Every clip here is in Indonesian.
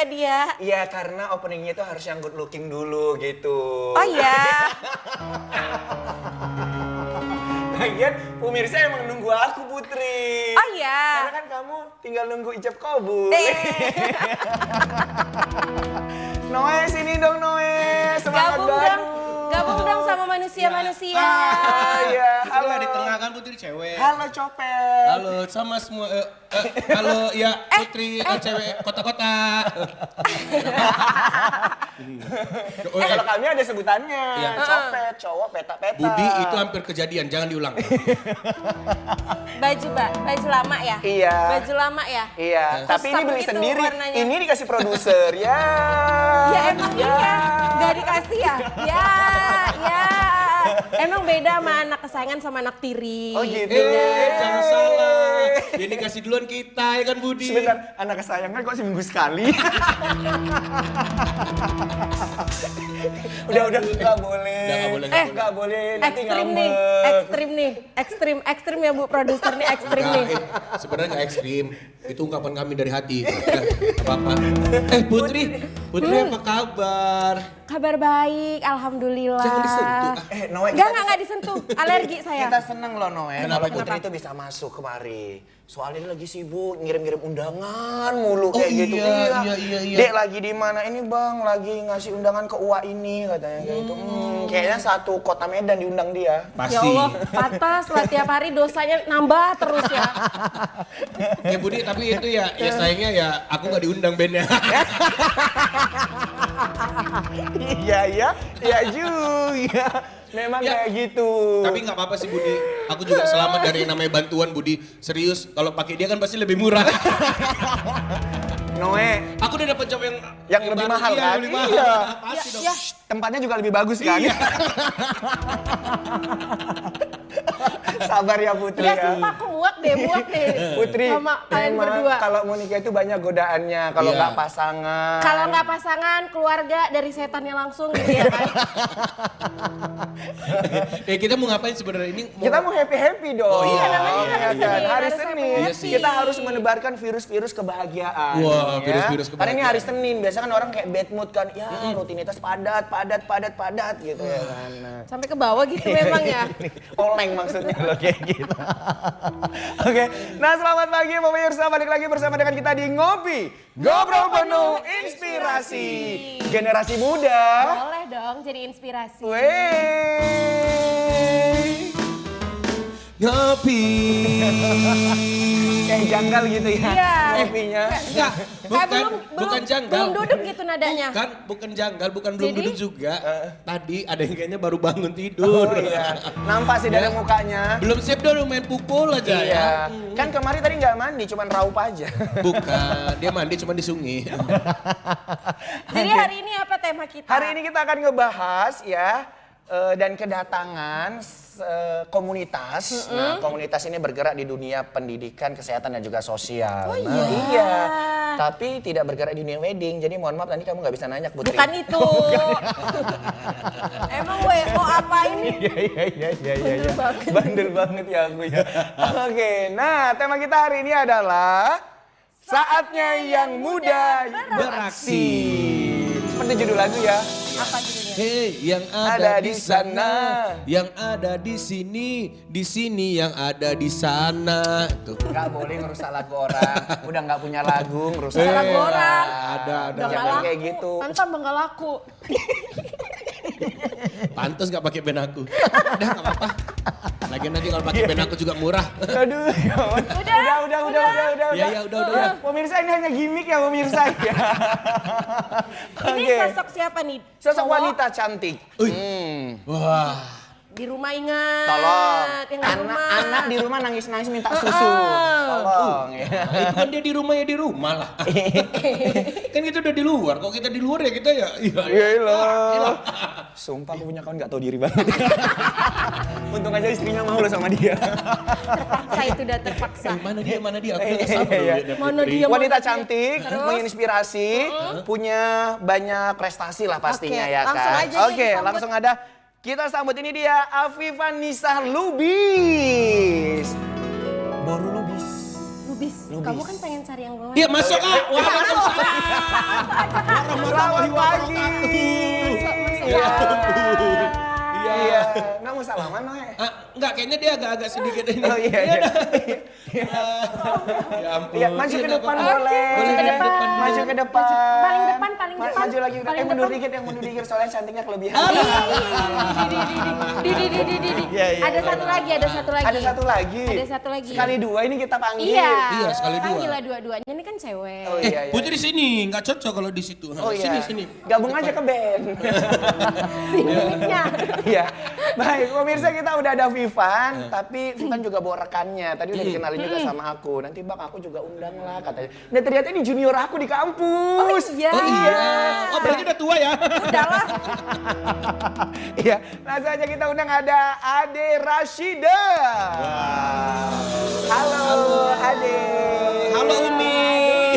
kata dia? Iya, karena openingnya itu harus yang good looking dulu gitu. Oh iya. Lagian pemirsa emang nunggu aku, Putri. Oh iya. Karena kan kamu tinggal nunggu ijab kabul. Noe, sini dong Noe. Semangat baru. Gabung dong sama manusia-manusia. Iya, Halo. halo. Di tengah kan Putri cewek. Halo Copet. Halo sama semua. Halo ya Putri cewek kota-kota. Kalau kami ada sebutannya. Iya. Copet, cowok, peta-peta. Budi itu hampir kejadian, jangan diulang. Baju lama ya? Iya. Baju lama ya? Iya, tapi ini Kusam beli gitu sendiri. warnanya. Ini dikasih produser, ya. Ya emang iya. Gak dikasih ya? Ya. Emang beda sama anak kesayangan sama anak tiri. Oh gitu. Jangan salah. Dia dikasih duluan kita ya kan Budi. Sebentar, anak kesayangan kok seminggu sekali? udah, nggak boleh. Nggak boleh, nanti Ekstrim nih ya Bu produser nih, ekstrim nih. Sebenarnya nggak ekstrim. Itu ungkapan kami dari hati. Apa-apa. Putri apa kabar? Kabar baik, alhamdulillah. Jangan disentuh. Noe, Enggak disentuh, alergi saya. Kita seneng loh Noe, Kenapa kalau Putri itu bisa masuk kemari. Soalnya dia lagi sibuk ngirim-ngirim undangan mulu kayak gitu. Iya. Dek lagi di mana ini Bang? Lagi ngasih undangan ke UA ini katanya kayak gitu. Kayaknya satu kota Medan diundang dia. Pasti. Ya Allah, pantas lah tiap hari dosanya nambah terus ya. Ya Budi, tapi itu ya sayangnya ya aku nggak diundang bandnya. Iya juga. Memang Ya. kayak gitu. Tapi nggak apa-apa sih Budi. Aku juga selamat dari yang namanya bantuan Budi. Serius, kalau pakai dia kan pasti lebih murah. Noe, Aku udah dapat job yang lebih baru. mahal Iya, kan? lebih mahal. Iya. Pasti dong. Ya. Tempatnya juga lebih bagus kan? Iya. Sabar ya Putri Ya ya. sumpah aku muak deh. Putri, Sama kalian memang berdua. kalau mau nikah itu banyak godaannya, kalau Iya. nggak pasangan. Kalau nggak pasangan, keluarga dari setannya langsung gitu ya kan. Kita mau ngapain sebenarnya ini? Kita mau happy dong. Oh iya, namanya Iya hari kan? Senin, Hari harus Senin. Iya sih. Kita harus menebarkan virus-virus kebahagiaan. Wah, ya. virus-virus Karena ini hari kebahagiaan. Senin, biasa kan orang kayak bad mood kan. Ya rutinitas padat gitu ya kan. Nah. Sampai ke bawah gitu memang ya. Oleng maksudnya loh kayak gitu. Oke, nah selamat pagi pemirsa, balik lagi bersama dengan kita di Ngopi Ngobrol Penuh Inspirasi Generasi Muda. Boleh dong jadi inspirasi. Wey. Ngopi. Kayak janggal gitu ya, Iya. ngopinya. Enggak, bukan janggal. Belum duduk gitu nadanya. Bukan janggal, bukan belum Jadi? duduk juga. Tadi ada yang kayaknya baru bangun tidur. Oh iya, nampak sih dari mukanya. Belum siap dong main pukul aja ya. Iya, kan kemarin tadi nggak mandi, cuman raup aja. Bukan, dia mandi cuma di sungai. Jadi hari ini apa tema kita? Hari ini kita akan ngebahas ya, dan kedatangan komunitas. Nah, komunitas ini bergerak di dunia pendidikan, kesehatan dan juga sosial. Oh Nah, iya. Tapi tidak bergerak di dunia wedding. Jadi mohon maaf nanti kamu nggak bisa nanya Putri. Bukan itu. Emang WO apa ini? Iya. Bandel banget ya aku ya. Oke, nah tema kita hari ini adalah saatnya yang muda beraksi. Seperti judul lagu ya. Apa judulnya? Hei, yang ada di sana, yang ada di sini yang ada di sana. Tuh. Nggak boleh ngerusak lagu orang. Udah nggak punya lagu, ngerusak Lagu orang. Ada. Udah nggak Jangan laku. kayak gitu. Kan tambah nggak laku. Pantes nggak pakai band aku. Udah nggak apa-apa. Lagian nanti kalau pakai band aku juga murah. Aduh, udah. Ya, udah. Pemirsa ini hanya gimmick ya pemirsa ya. Ini Oke. sosok siapa nih? Sosok Cowok? wanita cantik. Wah. Di rumah ingat. Tolong. Yang di rumah. Anak di rumah nangis-nangis minta susu. Tolong ya. Nah, itu kan dia di rumah ya di rumah lah. Kan kita udah di luar. Kalau kita di luar ya kita ya. Iya loh. Sumpah aku punya kawan gak tahu diri banget. Untung aja istrinya mau loh sama dia. Terpaksa itu udah terpaksa. Mana dia? Aku udah kesana Iya. dulu. Mana dia? Wanita mana dia? cantik, Terus? menginspirasi, punya banyak prestasi lah pastinya Oke, ya kan. langsung aja nih Oke, disambut. langsung ada. Kita sambut ini dia Afifah Nisa Lubis. Baru Lubis. Lubis. Kamu kan pengen cari yang gue. Dia masuk ah. Waalaikumsalam. Iya. Nggak mau salaman, Noe? Enggak, kayaknya dia agak-agak sedikit ini. Oh iya. Ya ampun. Iya, maju ke depan boleh. Maju ke depan. Maju ke depan. Paling depan, paling depan. Maju lagi. Paling Mundur depan. dikit, yang mundur dikit soalnya cantiknya kelebihan. Iya. Ada satu lagi. Ada satu lagi. Ada satu lagi. Sekali dua ini kita panggil. Iya, sekali dua. Panggil lah dua-duanya, ini kan cewek. Oh iya. Putri sini, nggak cocok kalau di situ. Oh iya. Sini. Gabung aja ke band. Mic-nya. Iya. Baik, pemirsa kita udah ada Vivan, tapi Vivan juga bawa rekannya. Tadi udah dikenalin juga sama aku. Nanti Bang aku juga undang lah katanya. Dan ternyata ini junior aku di kampus. Oh iya. Oh iya. Oh berarti udah tua ya? Udah lah. Iya, langsung aja kita undang ada Ade Rashida. Halo Ade. Halo Umi.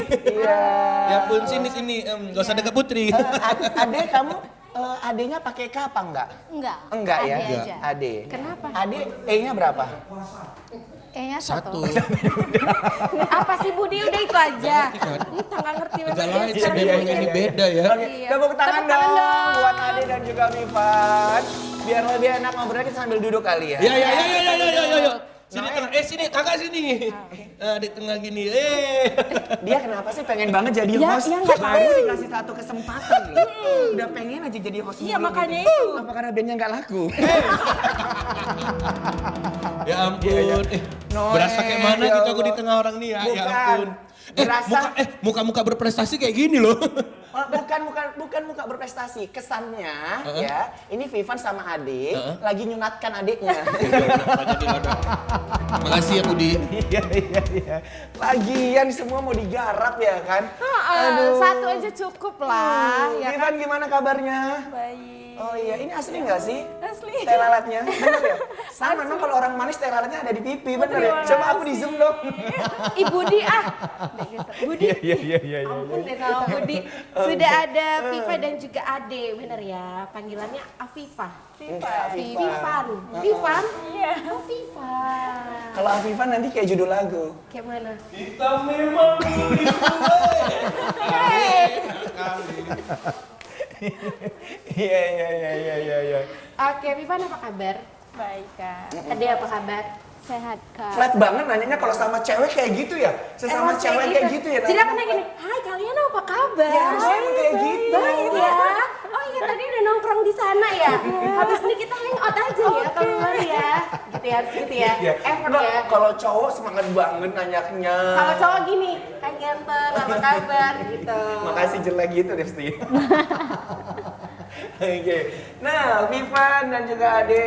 Iya. Ya pun sini. Gak usah deket Putri. Ade kamu adenya pakai K apa enggak? Enggak ya? Ade aja. Ade. Kenapa? Ade E-nya berapa? E-nya Satu. Apa sih Budi, udah itu aja. Entah nggak ngerti Agak memang lain dia sih, sekarang memang ini. ini beda ya. Oke, Iya. tepuk tangan Tepuk tangan dong dong. buat Ade dan juga Vivan. Biar lebih enak ngobrolnya kita sambil duduk kali ya. Ya. Sini tengah. Sini, kakak sini. Di tengah gini. Dia kenapa sih pengen banget jadi Ya, host? ya nggak Baru dikasih satu kesempatan loh. Udah pengen aja jadi host Iya, mulu makanya gitu. itu. Apa karena bandnya nggak laku? Ya ampun. Berasa kayak mana ya gitu aku Allah. di tengah orang nih ya. Ya Bukan. ampun. Berasa- Muka-muka berprestasi kayak gini loh. Oh, bukan muka berprestasi. Kesannya ya, ini Vivan sama Ade lagi nyunatkan adiknya. Makasih ya Budi. Iya. Lagian semua mau digarap ya kan? Satu aja cukup lah. Ya Vivan gimana kabarnya? baik. Oh iya, ini asli nggak sih? Asli. Teh lalatnya, bener ya? Sama dong kalau orang manis teh lalatnya ada di pipi, bener ya? terima Coba aku di zoom dong. Ibu Budi Budi. Iya. Ampun deh sama Budi. Sudah ada Viva dan juga Ade, bener ya? Panggilannya Afifah. Vivan. Vivan? Iya. Oh Vivan. Kalau Afifan nanti kayak judul lagu. Kayak mana? Kita memang Iya. Oke, Vivan apa kabar? Baik, Kak. Ade apa kabar? Sehat, Kak. Flat banget nanyanya kalau sama cewek kayak gitu ya? Sesama Emang cewek kayak gitu ya? Jadi nanyanya? aku nanya gini, hai kalian apa kabar? Ya harusnya emang kayak gitu. Baik ya. Oh iya tadi udah nongkrong di sana ya. Habis ini kita hangout aja ya keluar ya. Gitu ya, harus gitu ya. Iya. Effort Nggak, ya. kalau cowok semangat banget nanyanya. Kalau cowok gini, hai ganteng, apa kabar gitu. Makasih jelek gitu Desti. Oke. Nah, Vivan dan juga Ade,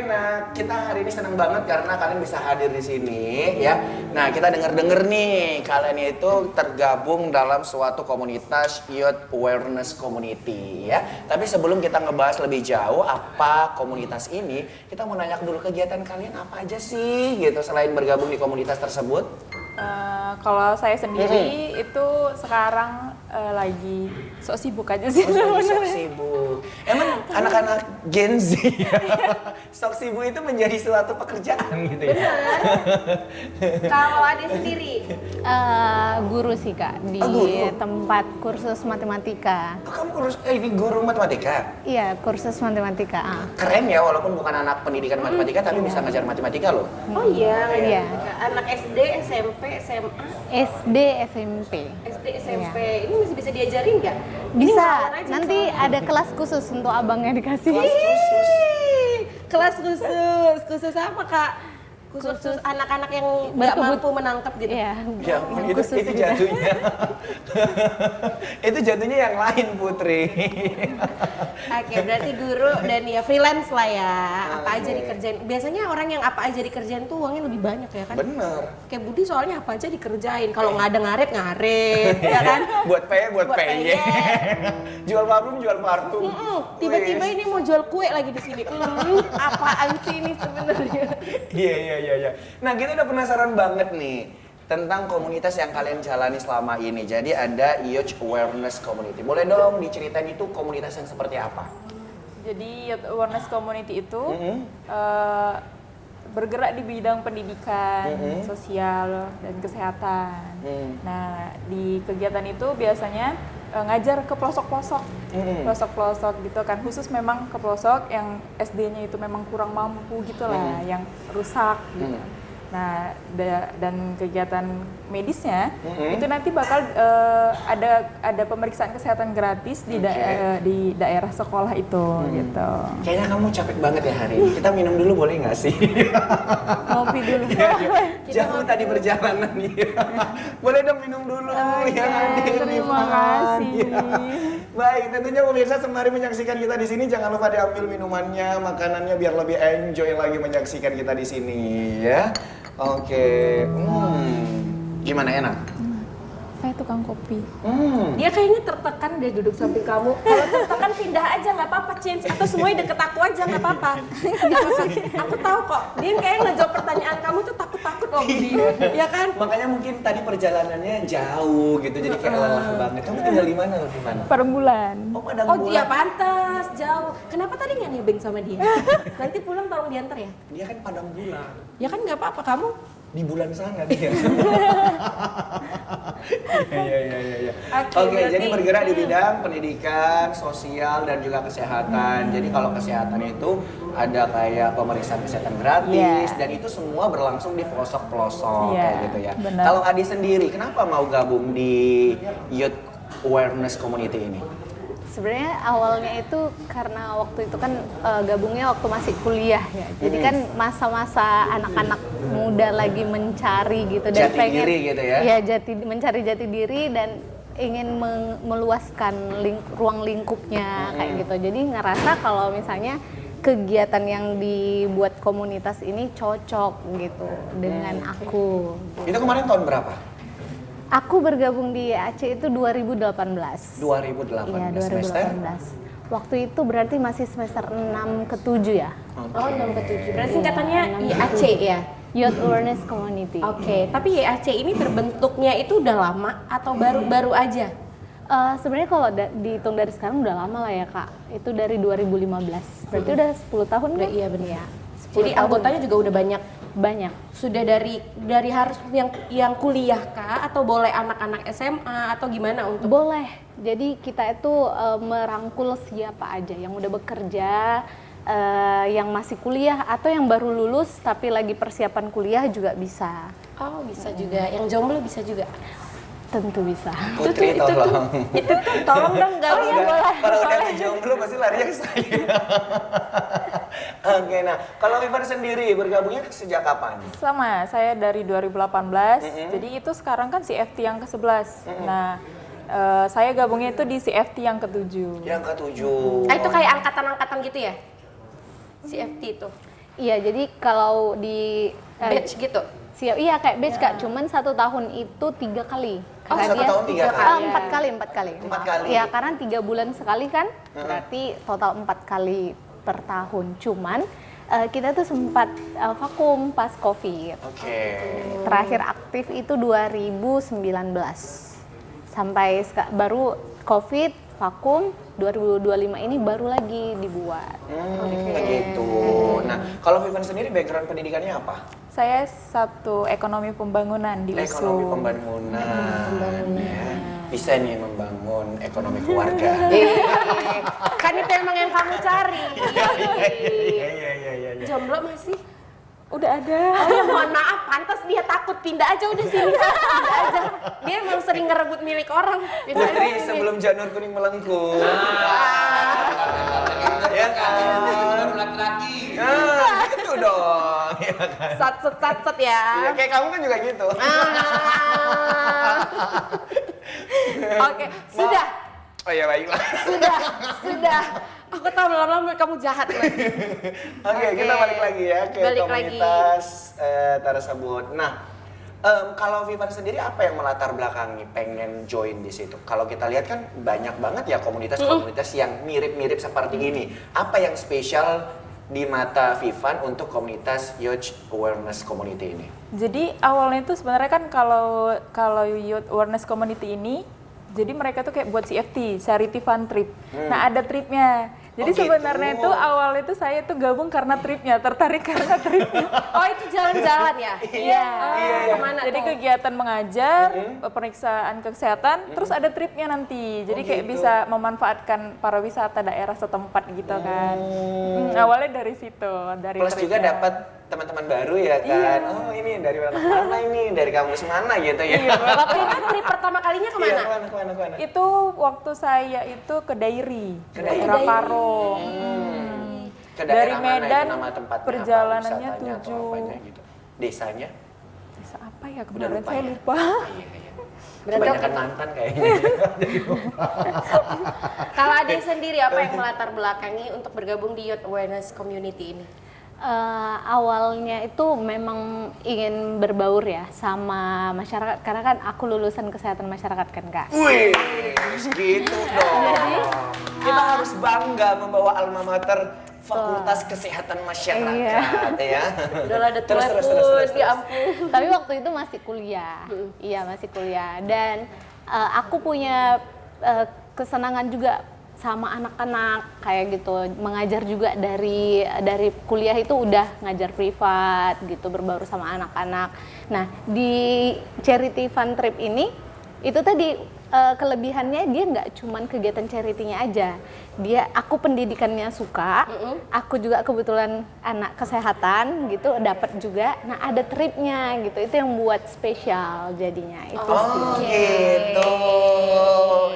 nah kita hari ini senang banget karena kalian bisa hadir di sini ya. Nah, kita dengar-dengar nih kalian itu tergabung dalam suatu komunitas Youth Awareness Community ya. Tapi sebelum kita ngebahas lebih jauh apa komunitas ini, kita mau nanya dulu kegiatan kalian apa aja sih gitu selain bergabung di komunitas tersebut. Kalau saya sendiri itu sekarang lagi sok sibuk aja sih. Oh, sok sibuk. Emang anak-anak Gen Z ya? Sok sibuk itu menjadi suatu pekerjaan gitu ya? Kalau Ade sendiri, Guru sih, Kak, di guru? tempat kursus matematika. Oh, kamu ini guru matematika? Iya, kursus matematika. Keren ya, walaupun bukan anak pendidikan matematika tapi bisa ngajar matematika loh. oh iya, Iya. anak SD, SMP, SMA, SD, SMP. SD, SMP, ini masih bisa diajarin nggak? Bisa, nanti ada kelas khusus untuk abangnya dikasih. Kelas khusus apa kak? Khusus anak-anak yang nggak mampu menangkap gitu. Iya, Ya, yang itu khusus gitu. jatuhnya. Itu jatuhnya yang lain Putri. Oke, berarti guru dan ya freelance lah ya. Apa aja Oke. dikerjain. Biasanya orang yang apa aja dikerjain tuh uangnya lebih banyak ya kan? Bener. Kayak Budi soalnya apa aja dikerjain. Kalau nggak ada ngaret, ya kan? Buat buat Buat peye. Jual parfum. Tiba-tiba ini mau jual kue lagi di sini. Apaan sih ini sebenarnya? Iya. Nah, kita udah penasaran banget nih tentang komunitas yang kalian jalani selama ini. Jadi ada Youth Awareness Community. Boleh dong diceritain itu komunitas yang seperti apa? Jadi Youth Awareness Community itu bergerak di bidang pendidikan, sosial, dan kesehatan. Nah, di kegiatan itu biasanya ngajar ke pelosok-pelosok, pelosok-pelosok gitu kan, khusus memang ke pelosok yang SD-nya itu memang kurang mampu gitu lah, yang rusak gitu. Nah, dan kegiatan medisnya itu nanti bakal ada pemeriksaan kesehatan gratis di daerah sekolah itu gitu. Kayaknya kamu capek banget ya hari ini. Kita minum dulu boleh nggak sih? Ngopi dulu. Jauh tadi perjalanan ya. Boleh dong minum dulu ya. Terima kasih. Baik, tentunya pemirsa sembari menyaksikan kita di sini jangan lupa diambil minumannya, makanannya biar lebih enjoy lagi menyaksikan kita di sini ya. Oke. Gimana, enak? Saya tukang kopi. Dia kayaknya tertekan dia duduk samping kamu. Kalau tertekan pindah aja nggak apa-apa, change atau semuanya deket aku aja nggak apa-apa. Aku tahu kok. Dia kayak ngejawab pertanyaan kamu tuh takut-takut loh dia. Ya kan? Makanya mungkin tadi perjalanannya jauh gitu, jadi kayak lelah banget. Kamu tinggal di mana, Vivana? Perbulan. Oh, Padang Oh Bulan. dia pantas jauh. Kenapa tadi nggak nebeng sama dia? Nanti pulang tolong diantar ya. Dia kan Padang Bulan. Ya kan nggak apa-apa kamu. Di bulan sana dia. Iya. Oke, Oke, jadi berarti- bergerak di bidang pendidikan, sosial dan juga kesehatan. Jadi kalau kesehatan itu ada kayak pemeriksaan kesehatan gratis dan itu semua berlangsung di pelosok-pelosok kayak gitu ya. Benar. Kalau Adi sendiri, kenapa mau gabung di Youth Awareness Community ini? Sebenarnya awalnya itu karena waktu itu kan gabungnya waktu masih kuliah ya. Jadi kan masa-masa anak-anak muda lagi mencari gitu dan Jati diri gitu ya? Iya, mencari jati diri dan ingin meluaskan ruang lingkupnya kayak gitu. Jadi ngerasa kalau misalnya kegiatan yang dibuat komunitas ini cocok gitu dengan aku. Itu kemarin tahun berapa? Aku bergabung di ACE itu 2018. 2018. Iya, Semester? 2018. Waktu itu berarti masih semester 6 ke 7 ya. Oh 6 ke 7. Berarti singkatannya IAC ya? Youth Awareness Community. Oke, tapi IAC ini terbentuknya itu udah lama atau baru-baru aja? Sebenarnya kalau dihitung dari sekarang udah lama lah ya Kak. Itu dari 2015. Berarti udah 10 tahun Udah, kan? iya benar. Iya, 10 Jadi tahun. anggotanya juga udah banyak. Banyak. Sudah dari harus yang kuliah kah atau boleh anak-anak SMA atau gimana untuk? Boleh. Jadi kita itu merangkul siapa aja yang udah bekerja, yang masih kuliah atau yang baru lulus tapi lagi persiapan kuliah juga bisa. Oh bisa juga. Yang jomblo bisa juga. Tentu bisa. Putri tolong. Itu tuh tolong dong Kalau gak udah jomblo pasti larinya ke saya. Oke, nah kalau Vivan sendiri bergabungnya sejak kapan? Sama, saya dari 2018. Jadi itu sekarang kan CFT yang ke-11. Nah, saya gabungnya itu di CFT yang ke-7. Yang ke-7. Itu kayak angkatan-angkatan gitu ya? CFT itu. Iya, jadi kalau di Batch gitu. iya kayak batch Kak, cuman 1 tahun itu 3 kali. Oh, 1 tahun 3 kali? 4 kali. 4 kali? Iya, karena 3 bulan sekali kan, berarti total 4 kali per tahun. Cuman kita tuh sempat vakum pas COVID. Oke. Terakhir aktif itu 2019. Sampai baru COVID, vakum, 2025 ini baru lagi dibuat. Begitu. Nah, kalau Vivan sendiri background pendidikannya apa? Saya satu ekonomi pembangunan di USU. Ekonomi pembangunan. Ya. Bisa nih membangun ekonomi keluarga. Kan itu emang yang kamu cari. Iya. Jomblo masih? Udah ada. Oh ya mohon maaf, pantas dia takut pindah aja udah sini. Pindah aja. Dia emang sering ngerebut milik orang. Pindah Putri aja. sebelum janur kuning melengkung. Ya kan? Laki-laki. Nah, gitu dong. Ya kan? Sat-set ya. Iya, kayak kamu kan juga gitu. Oke, sudah. Oh ya baiklah. Sudah. Aku tahu lama-lama kamu jahat lagi. Oke, kita balik lagi ya ke Balik komunitas tersebut. Nah, kalau Vivan sendiri apa yang melatar belakangi pengen join di situ? Kalau kita lihat kan banyak banget ya komunitas-komunitas yang mirip-mirip seperti ini. Apa yang spesial di mata Vivan untuk komunitas Youth Awareness Community ini? Jadi awalnya itu sebenarnya kan kalau Youth Awareness Community ini Jadi mereka tuh kayak buat CFT, Charity Fun Trip. Nah ada tripnya. Jadi Oh, gitu. sebenarnya itu awalnya tuh saya tuh gabung karena tripnya, tertarik karena tripnya. Oh itu jalan-jalan ya? Iya. Kemana Jadi tuh? kegiatan mengajar, pemeriksaan kesehatan, terus ada tripnya nanti. Jadi kayak gitu. bisa memanfaatkan pariwisata daerah setempat gitu kan. Awalnya dari situ, dari Plus juga tripnya. dapat teman-teman baru ya kan. Oh ini dari mana ini, dari kampus mana gitu ya. Waktu itu trip pertama kalinya Iya, kemana? kemana? Itu waktu saya itu ke Dairi, Ke Dairi. daerah Karo. Ke Dari daerah mana itu, Medan nama tempatnya perjalanannya apa, wisatanya atau apanya gitu. Desanya? Desa apa ya Udah kemarin lupa saya ya? lupa. Iya. Berarti Kebanyakan mantan kayaknya. Kalau Ade sendiri apa yang melatar belakangi untuk bergabung di Youth Awareness Community ini? Awalnya itu memang ingin berbaur ya sama masyarakat karena kan aku lulusan kesehatan masyarakat kan Kak. Wih, gitu dong. Kita harus bangga membawa alma mater Fakultas Kesehatan Masyarakat ya. Udah ada tua pun, ya ampun. Tapi waktu itu masih kuliah. Iya, masih kuliah dan aku punya kesenangan juga sama anak-anak kayak gitu. Mengajar juga dari kuliah itu udah ngajar privat gitu, berbaur sama anak-anak. Nah, di Charity Fun Trip ini itu tadi kelebihannya dia nggak cuman kegiatan charity-nya aja. Aku pendidikannya suka, aku juga kebetulan anak kesehatan gitu dapat juga. Nah, ada tripnya gitu. Itu yang buat spesial jadinya itu sih. Oh gitu.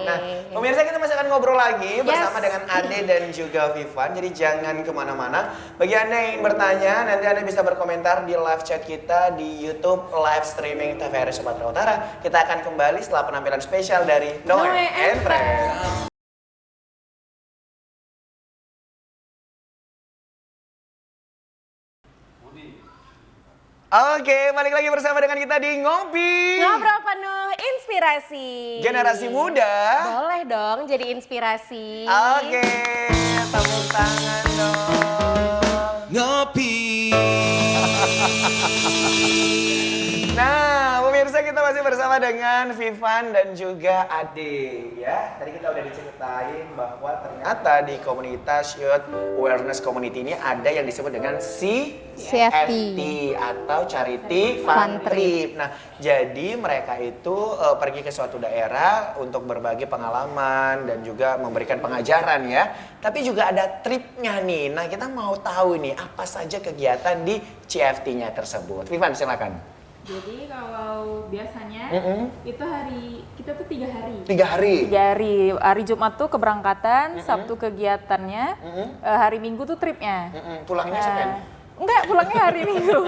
Nah, pemirsa kita masih akan ngobrol lagi bersama dengan Ade dan juga Vivan. Jadi jangan kemana-mana. Bagi Anda yang ingin bertanya, nanti Anda bisa berkomentar di live chat kita di YouTube live streaming TVRI Sumatera Utara. Kita akan kembali setelah penampilan spesial dari Noe and Friends. Oke, balik lagi bersama dengan kita di Ngopi. Ngobrol penuh inspirasi. Generasi muda. Boleh dong jadi inspirasi. Oke, tepuk tangan dong. Ngopi. Nah, pemirsa kita masih bersama dengan Vivan dan juga Ade ya. Tadi kita udah diceritain bahwa ternyata di komunitas Youth Awareness Community ini ada yang disebut dengan CFT atau Charity Fun Trip. Nah, jadi mereka itu pergi ke suatu daerah untuk berbagi pengalaman dan juga memberikan pengajaran ya. Tapi juga ada tripnya nih. Nah, kita mau tahu nih apa saja kegiatan di CFT-nya tersebut. Vivan silakan. Jadi kalau biasanya itu kita tuh 3 hari. 3 hari. 3 hari. Hari Jumat tuh keberangkatan, Sabtu kegiatannya, hari Minggu tuh tripnya. Pulangnya Senin. Enggak, pulangnya hari Minggu.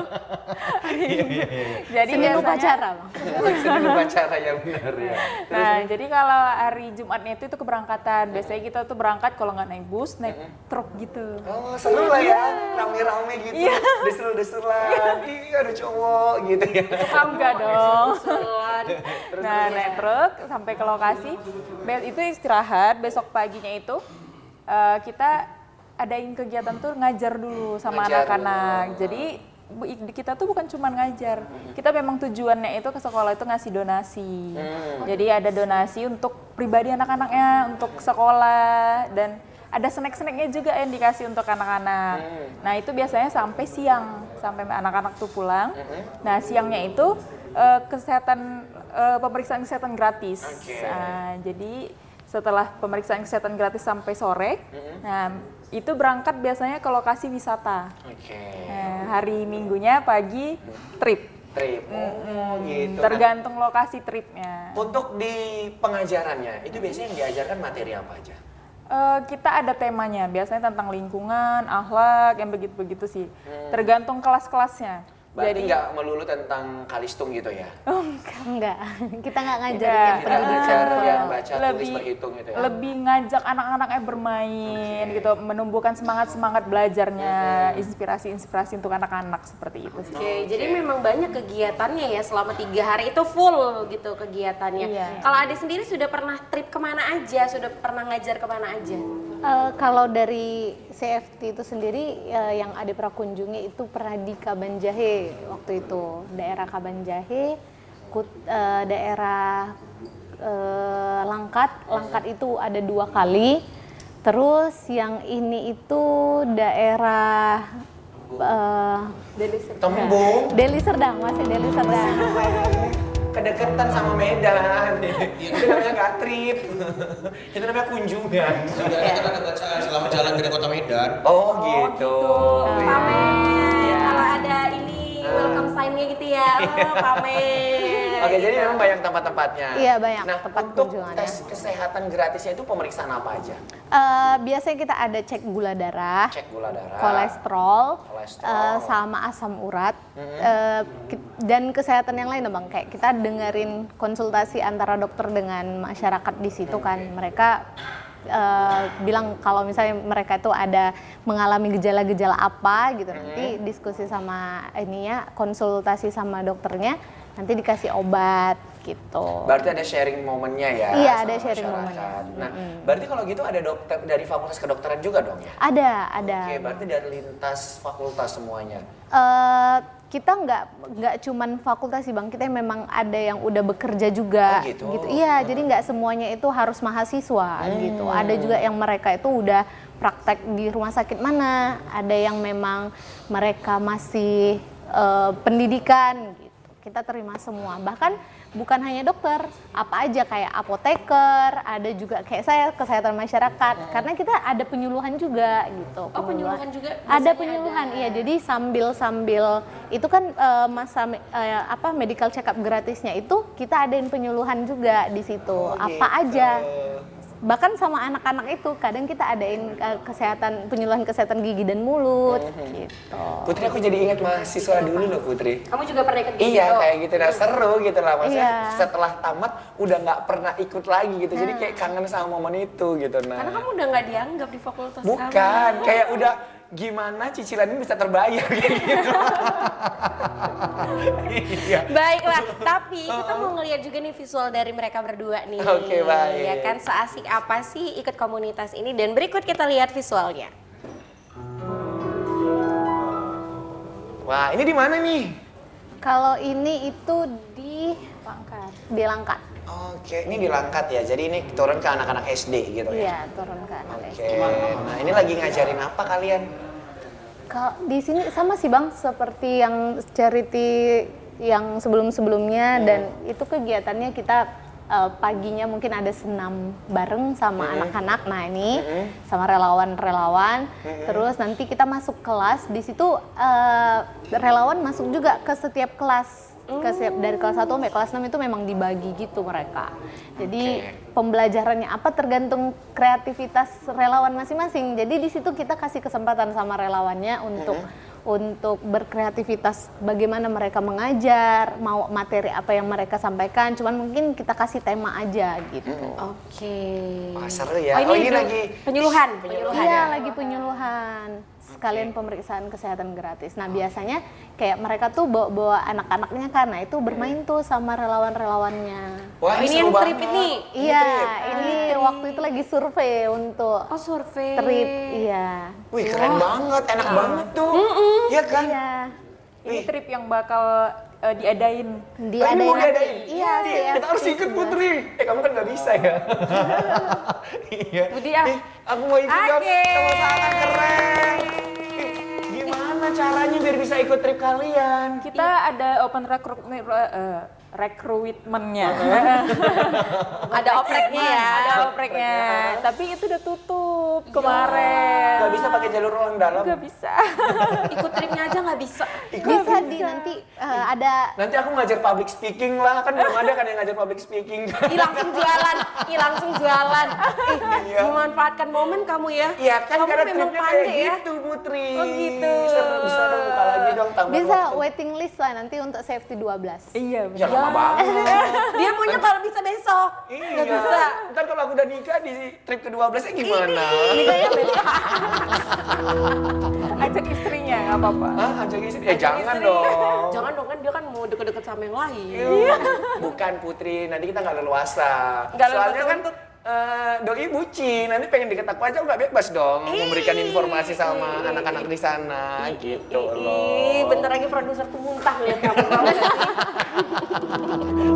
Hari Minggu. Jadi Senin upacara, Bang. Senin upacara ya benar ya. Nah, jadi kalau hari Jumatnya itu keberangkatan. Biasanya kita tuh berangkat kalau nggak naik bus, naik truk gitu. Oh, seru lah ya, rame-rame gitu, desul-desulan, ih ada cowok gitu ya. Enggak dong. Usulan. Nah, naik truk sampai ke lokasi. Itu istirahat, besok paginya itu kita adain kegiatan tuh ngajar dulu sama Ngajar anak-anak. Jadi kita tuh bukan cuma ngajar, kita memang tujuannya itu ke sekolah itu ngasih donasi. Jadi ada donasi untuk pribadi anak-anaknya, untuk sekolah, dan ada snack-snacknya juga yang dikasih untuk anak-anak. Nah itu biasanya sampai siang, sampai anak-anak tuh pulang. Nah siangnya itu pemeriksaan kesehatan gratis. Nah, jadi setelah pemeriksaan kesehatan gratis sampai sore, nah itu berangkat biasanya ke lokasi wisata. Nah, hari Minggunya pagi trip. Gitu. Tergantung lokasi tripnya. Untuk di pengajarannya, itu biasanya yang diajarkan materi apa aja? Kita ada temanya, biasanya tentang lingkungan, akhlak, yang begitu-begitu sih. Tergantung kelas-kelasnya. Berarti Jadi nggak melulu tentang kalistung gitu ya? Enggak, kita nggak ngajarin Enggak. yang Kita ngajar pendidikan. yang baca, tulis, lebih berhitung gitu ya? lebih ngajak anak-anaknya bermain gitu, menumbuhkan semangat belajarnya, inspirasi untuk anak-anak seperti itu sih. Oke, jadi memang banyak kegiatannya ya selama 3 hari itu full gitu kegiatannya. Iya. Kalau Ade sendiri sudah pernah trip kemana aja? Sudah pernah ngajar kemana aja? Kalau dari CFT itu sendiri yang Ade pernah kunjungi itu pernah di Kabanjahe waktu itu, daerah Kabanjahe, daerah Langkat itu ada 2 kali. Terus yang ini itu daerah Tembung. Deli Serdang, masih Deli Serdang. Kedekatan sama Medan. Itu namanya nggak trip. Itu namanya kunjungan. Sudah kita ada bacaan selama jalan ke kota Medan. Oh gitu. Pamer. Kalau ada ini welcome sign-nya gitu ya. Oh, pamer. Oke, jadi memang banyak tempat-tempatnya. Iya, banyak Nah, tempat untuk kunjungannya. tes kesehatan gratisnya itu pemeriksaan apa aja? Biasanya kita ada cek gula darah, Cek gula darah, kolesterol, Kolesterol. sama asam urat, dan kesehatan yang lain, Bang. Kayak kita dengerin konsultasi antara dokter dengan masyarakat di situ kan, mereka bilang kalau misalnya mereka itu ada mengalami gejala-gejala apa gitu, nanti diskusi sama konsultasi sama dokternya, nanti dikasih obat gitu. Berarti ada sharing momennya ya? Iya, sama ada sharing masyarakat. momennya. Nah, berarti kalau gitu ada dokter dari fakultas kedokteran juga dong ya? Ada. Oke, berarti dari lintas fakultas semuanya. Kita nggak cuman fakultas sih, Bang, kita memang ada yang udah bekerja juga. Oh, gitu? Iya, jadi nggak semuanya itu harus mahasiswa gitu. Ada juga yang mereka itu udah praktek di rumah sakit mana, ada yang memang mereka masih pendidikan gitu. Kita terima semua, bahkan bukan hanya dokter, apa aja kayak apoteker, ada juga kayak saya kesehatan masyarakat, karena kita ada penyuluhan juga gitu. Oh, penyuluhan juga? Ada Biasanya penyuluhan, ada. iya. Jadi sambil itu kan masa medical check up gratisnya itu kita adain penyuluhan juga di situ. Oh, apa gitu. aja. Bahkan sama anak-anak itu kadang kita adain penyuluhan kesehatan gigi dan mulut gitu. Putri, aku jadi ingat mahasiswa dulu loh, Putri. Kamu juga pernah ikut Iya, kayak gitu. Nah, seru gitu lah. Maksudnya Iya. setelah tamat udah nggak pernah ikut lagi gitu. Jadi kayak kangen sama momen itu gitu. Nah, Karena kamu udah nggak dianggap di fakultas bukan, kamu. kayak udah gimana cicilan ini bisa terbayar kayak gitu. Iya. Baiklah, tapi kita mau ngeliat juga nih visual dari mereka berdua nih. Oke, baik. Ya kan, seasik apa sih ikut komunitas ini, dan berikut kita lihat visualnya. Wah, ini di mana nih? Kalau ini itu di Langkat. Oke, ini di Langkat ya. Jadi ini turun ke anak-anak SD gitu ya. Iya, turun ke anak Oke. SD. Nah, ini lagi ngajarin apa kalian? Kalau di sini sama sih, Bang, seperti yang charity yang sebelum-sebelumnya, dan itu kegiatannya kita paginya mungkin ada senam bareng sama anak-anak. Nah, ini sama relawan-relawan. Terus nanti kita masuk kelas, di situ relawan masuk juga ke setiap kelas. Dari kelas 1 sampai kelas 6 itu memang dibagi gitu mereka. Jadi pembelajarannya apa tergantung kreativitas relawan masing-masing. Jadi di situ kita kasih kesempatan sama relawannya untuk berkreativitas, bagaimana mereka mengajar, mau materi apa yang mereka sampaikan, cuman mungkin kita kasih tema aja gitu. Oke. Wah, seru ya. Oh, ini dulu lagi penyuluhan Iya, ya? lagi penyuluhan. Sekalian pemeriksaan kesehatan gratis. Nah, biasanya kayak mereka tuh bawa anak-anaknya, karena itu bermain tuh sama relawan-relawannya. Wah, Ini seru yang trip banget. ini? Iya, ini waktu itu lagi survei untuk Oh, survei. trip. Iya. Wih, keren banget, enak banget tuh. Iya kan? Iya. Ini trip yang bakal diadain. Oh, ini mau diadain? Iya, Nih, CFC. kita harus ikut, Putri. Kamu kan nggak bisa ya. Iya. Budi, ah. Ih, aku mau ikut dong. Oke. Tepuk tangan, keren. Ih, gimana caranya biar bisa ikut trip kalian? Kita ada open recruitment-nya. Ada opreknya ya. Ada opreknya. Tapi itu udah tutup kemarin. Nggak bisa pakai jalur orang dalam. Nggak bisa. Ikut tripnya aja nggak bisa. Bisa nanti ada Nanti aku ngajar public speaking lah, kan belum ada kan yang ngajar public speaking. Ih, langsung jualan. Iya. Memanfaatkan momen kamu ya. Iya kan, kamu karena memang tripnya pandai kayak ya. gitu, Putri. Oh, gitu. Seru, bisa dong buka lagi dong, tambah bisa waktu. waiting list lah nanti untuk safety 12. Iya, Ya lama banget. Dia maunya kalau bisa besok. Iya. Nggak bisa. Ntar kalau aku udah nikah di trip ke-12 nya gimana? Ajak istrinya, nggak apa-apa. Hah, ajak istri? Ya jangan dong. Jangan dong, kan dia kan mau deket-deket sama yang lain. Iya. Bukan, Putri, nanti kita nggak leluasa. Nggak Soalnya leluasa kan doi bucin, nanti pengen deket aku aja nggak bebas dong memberikan informasi sama anak-anak di sana gitu loh. Ih, bentar lagi produser tuh muntah lihat kamu.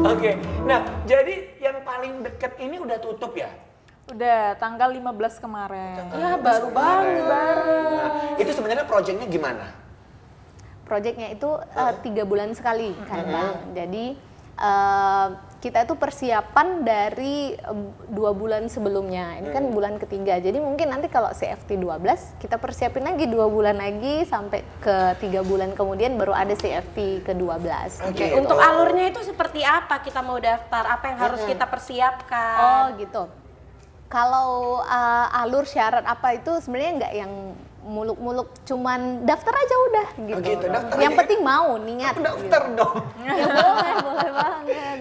Oke, nah jadi yang paling deket ini udah tutup ya? Udah tanggal 15 kemarin. Ya baru banget. Nah, itu sebenarnya proyeknya gimana? Proyeknya itu 3 bulan sekali kan Bang. Jadi kita itu persiapan dari 2 bulan sebelumnya. Ini kan bulan ketiga. Jadi mungkin nanti kalau CFT 12 kita persiapin lagi 2 bulan lagi sampai ke 3 bulan kemudian baru ada CFT ke-12. Oke. Untuk alurnya itu seperti apa? Kita mau daftar, apa yang harus kita persiapkan? Oh gitu. Kalau alur syarat apa itu sebenarnya nggak yang muluk-muluk, cuman daftar aja udah gitu. Oh gitu, daftar yang aja. penting mau niat. Daftar dong. Ya boleh banget.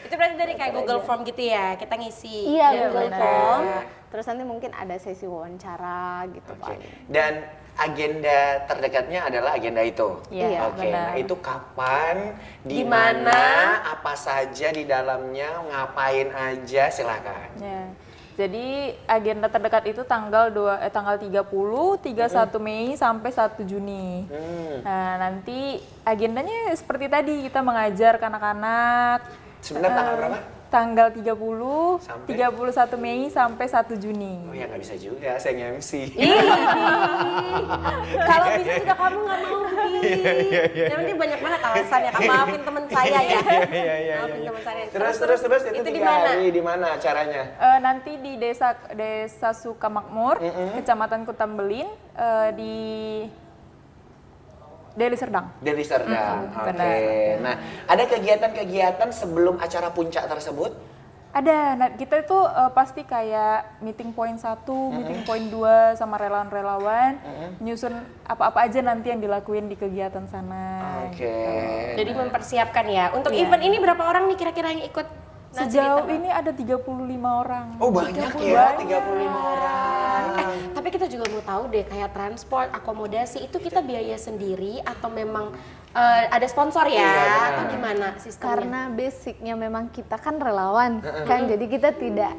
Itu berarti dari kayak Google Form gitu ya, kita ngisi. Iya, Ya, Google benar. Form. Terus nanti mungkin ada sesi wawancara gitu Oke. paling. Dan agenda terdekatnya adalah agenda itu. Iya, Oke. benar. Nah, itu kapan, di Di mana, mana, apa saja di dalamnya, ngapain aja, silakan. Ya. Jadi agenda terdekat itu tanggal 30, 31 Mei sampai 1 Juni. Nah, nanti agendanya seperti tadi, kita mengajar ke anak-anak. Sebentar, tanggal berapa? Tanggal 30, Sampai? 31 Mei sampai 1 Juni. Oh ya nggak bisa juga, saya nge-MC. Kalau bisa juga kamu nggak mau Yang penting banyak banget alasannya. Kamu maafin teman saya ya. Maafin teman saya. Terus itu di 3 mana? hari di mana acaranya? Nanti di Desa Sukamakmur, Kecamatan Kutambelin, di Deli Serdang. Deli Serdang. Oke. benar. Nah, ada kegiatan-kegiatan sebelum acara puncak tersebut? Ada, nah kita itu pasti kayak meeting point 1, meeting point 2 sama relawan-relawan, nyusun apa-apa aja nanti yang dilakuin di kegiatan sana. Oke. Jadi mempersiapkan ya. Untuk Iya. event ini berapa orang nih kira-kira yang ikut? Nah, Sejauh cerita. ini ada 35 orang. Oh banyak ya, 35 orang. Tapi kita juga mau tahu deh kayak transport, akomodasi itu kita biaya sendiri atau memang ada sponsor ya? Iya, benar. Atau gimana sistemnya? Karena basicnya memang kita kan relawan kan, jadi kita tidak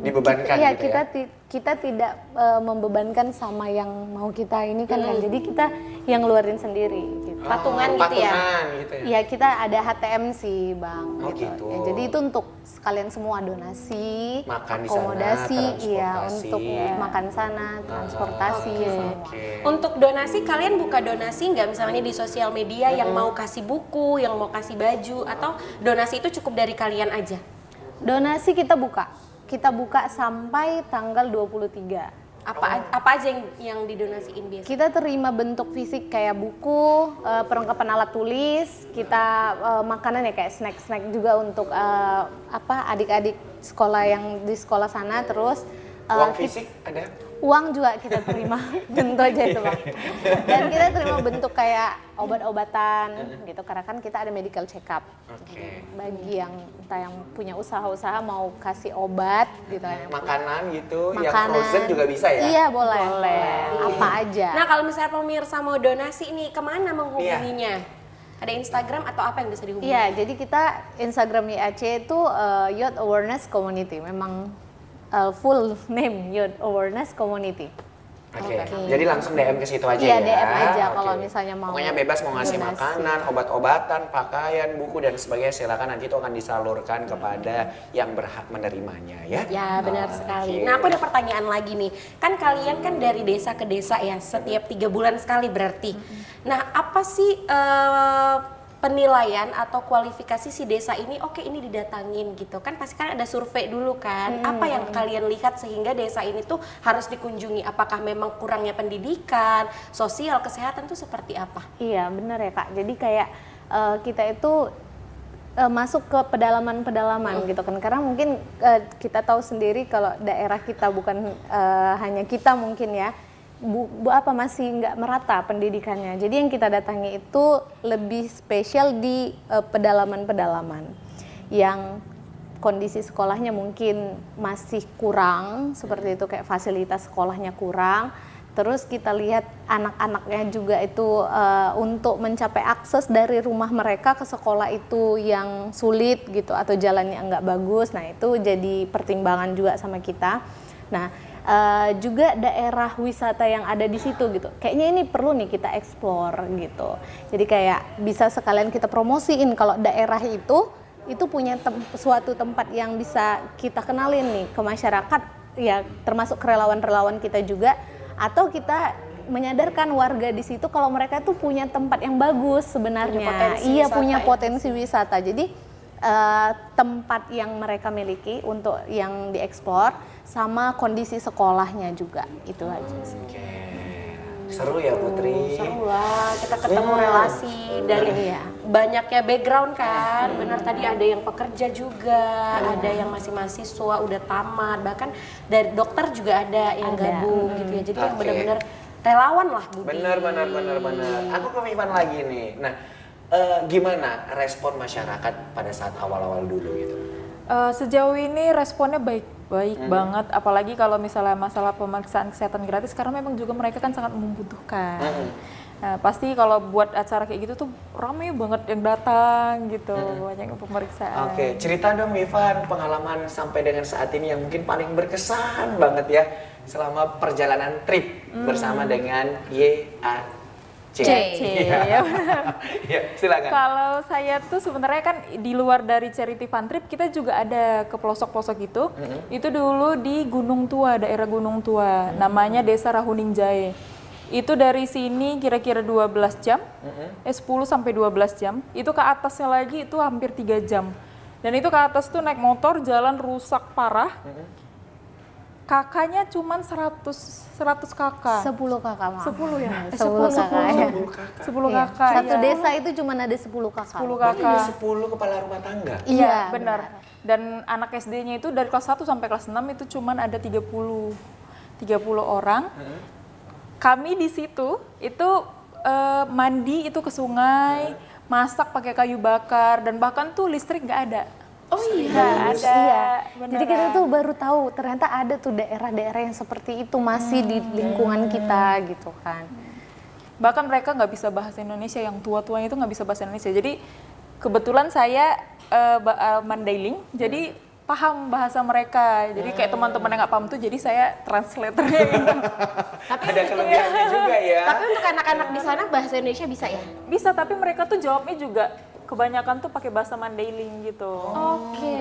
Dibebankan iya, gitu ya? kita tidak membebankan sama yang mau kita ini kan, jadi kita yang ngeluarin sendiri gitu. Patungan gitu ya? Patungan gitu ya? Iya, kita ada HTM sih Bang. Oh, gitu. Ya, jadi itu untuk sekalian semua donasi, Makan di sana, akomodasi, iya transportasi. untuk makan sana, transportasi semua. Oke. Untuk donasi kalian buka donasi nggak misalnya di sosial media yang mau kasih buku, yang mau kasih baju, atau donasi itu cukup dari kalian aja? Donasi kita buka sampai tanggal 23. Apa aja yang didonasiin biasa? Kita terima bentuk fisik kayak buku, perlengkapan alat tulis, kita makanan ya kayak snack-snack juga untuk adik-adik sekolah yang di sekolah sana, terus Uang fisik ada? uang juga kita terima, tentu aja itu Bang. Dan kita terima bentuk kayak obat-obatan gitu, karena kan kita ada medical check up. Oke. Bagi yang entah yang punya usaha-usaha mau kasih obat gitu kan. Makanan gitu, yang frozen juga bisa ya? Iya boleh. Apa aja. Nah kalau misalnya pemirsa mau donasi nih, kemana menghubunginya? Ada Instagram atau apa yang bisa dihubungi? Iya, jadi kita Instagram YAC itu Youth Awareness Community. Memang full name Youth Awareness Community. Oke. Jadi langsung DM ke situ aja Iya, ya? DM aja Oke. kalau misalnya mau Pokoknya bebas mau ngasih donasi. makanan, obat-obatan, pakaian, buku dan sebagainya, silakan, nanti itu akan disalurkan kepada yang berhak menerimanya ya. Ya benar Oke. sekali. Nah aku ada pertanyaan lagi nih. Kan kalian kan dari desa ke desa ya, setiap 3 bulan sekali berarti. Nah apa sih penilaian atau kualifikasi si desa ini, oke ini didatangin gitu kan, pasti kan ada survei dulu kan. Apa yang kalian lihat sehingga desa ini tuh harus dikunjungi? Apakah memang kurangnya pendidikan, sosial, kesehatan tuh seperti apa? Iya benar ya Kak. Jadi kayak kita itu masuk ke pedalaman-pedalaman gitu kan, karena mungkin kita tahu sendiri kalau daerah kita bukan hanya kita mungkin ya, masih nggak merata pendidikannya. Jadi yang kita datangi itu lebih spesial di pedalaman-pedalaman yang kondisi sekolahnya mungkin masih kurang, seperti itu, kayak fasilitas sekolahnya kurang. Terus kita lihat anak-anaknya juga itu untuk mencapai akses dari rumah mereka ke sekolah itu yang sulit gitu, atau jalannya nggak bagus. Nah itu jadi pertimbangan juga sama kita. Nah juga daerah wisata yang ada di situ gitu, kayaknya ini perlu nih kita explore gitu. Jadi kayak bisa sekalian kita promosiin kalau daerah itu itu punya suatu tempat yang bisa kita kenalin nih ke masyarakat, ya termasuk ke relawan-relawan kita juga, atau kita menyadarkan warga di situ kalau mereka tuh punya tempat yang bagus sebenarnya. Punya potensi wisata. Jadi tempat yang mereka miliki untuk yang dieksplor sama kondisi sekolahnya juga, itu aja sih. Seru ya Putri. Seru lah, kita ketemu relasi dari banyaknya background kan. Benar tadi ada yang pekerja juga, ada yang masih mahasiswa udah tamat, bahkan dari dokter juga ada yang gabung gitu ya. Jadi yang benar-benar relawan lah Budi. Benar. Aku ke Vivan lagi nih. Nah, gimana respon masyarakat pada saat awal-awal dulu gitu? Sejauh ini responnya baik banget, apalagi kalau misalnya masalah pemeriksaan kesehatan gratis, karena memang juga mereka kan sangat membutuhkan. Nah, pasti kalau buat acara kayak gitu tuh rame banget yang datang gitu, banyak yang pemeriksaan. Oke, cerita dong Vivan pengalaman sampai dengan saat ini yang mungkin paling berkesan banget ya selama perjalanan trip bersama dengan YAC. Ya, silakan. Kalau saya tuh sebenarnya kan di luar dari charity fun trip, kita juga ada ke pelosok-pelosok gitu. Itu dulu di Gunung Tua, daerah Gunung Tua, namanya Desa Rahuning-Jae. Itu dari sini kira-kira 12 jam, 10 sampai 12 jam. Itu ke atasnya lagi itu hampir 3 jam. Dan itu ke atas tuh naik motor, jalan rusak parah. Kakaknya cuman 100 kakak. 10 kakak mah. 10 ya? 10 kakak ya. 10 kakak. Satu ya. desa itu cuma ada 10 kakak. 10 Ada kakak. 10 kepala rumah tangga. Iya, benar. Dan anak SD-nya itu dari kelas 1 sampai kelas 6 itu cuman ada 30 orang. Kami di situ itu mandi itu ke sungai, masak pakai kayu bakar, dan bahkan tuh listrik nggak ada. Oh iya. Nggak ada. Iya. Beneran. Jadi kita tuh baru tahu ternyata ada tuh daerah-daerah yang seperti itu masih di lingkungan kita gitu kan. Bahkan mereka nggak bisa bahasa Indonesia, yang tua-tuanya itu nggak bisa bahasa Indonesia. Jadi kebetulan saya Mandailing, jadi paham bahasa mereka. Jadi kayak teman-teman yang nggak paham tuh, jadi saya translatornya gitu. Tapi Ada kelebihannya juga ya. Tapi untuk anak-anak di sana bahasa Indonesia bisa ya? Bisa, tapi mereka tuh jawabnya juga kebanyakan tuh pakai bahasa Mandailing gitu. Oke.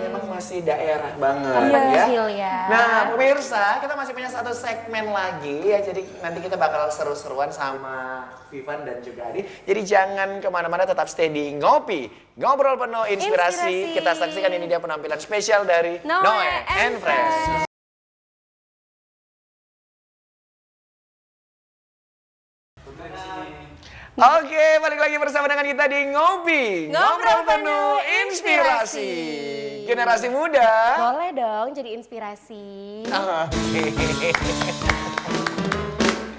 Memang masih daerah banget Iya. ya. Kecil ya. Nah, pemirsa, kita masih punya satu segmen lagi ya. Jadi nanti kita bakal seru-seruan sama Vivan dan juga Adi. Jadi jangan kemana-mana, tetap stay di Ngopi. Ngobrol penuh inspirasi. Kita saksikan ini dia penampilan spesial dari Noe and Fresh. Oke, balik lagi bersama dengan kita di Ngopi. Ngobrol penuh inspirasi. Generasi muda. Boleh dong jadi inspirasi. Oke.